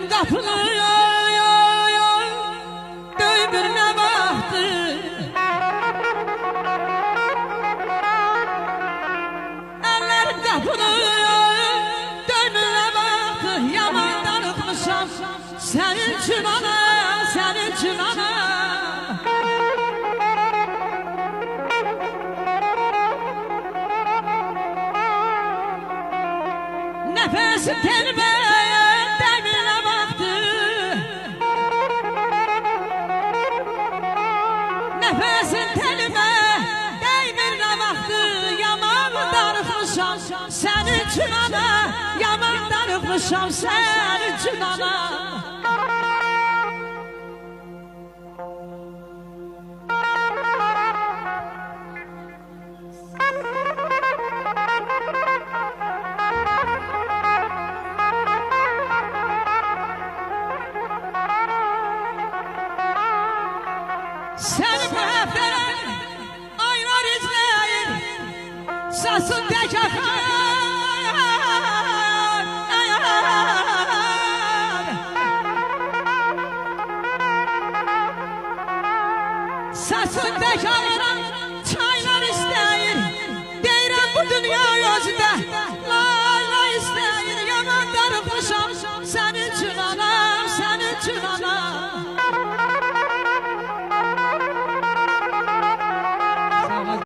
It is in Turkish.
qapını döymürünə baxdı. Əllərim qapını döymürünə baxdı. Yaman darıxmışam sənin üçün ana, sənin üçün ana. Nefesim telime demine baktı. Nefesim telime demine baktı. Yaman darıxmışam senin için ana. Yaman darıxmışam senin için ana. Seni bu haftalar aylar izleyir. Sasın tek akar. Sasın tek akar.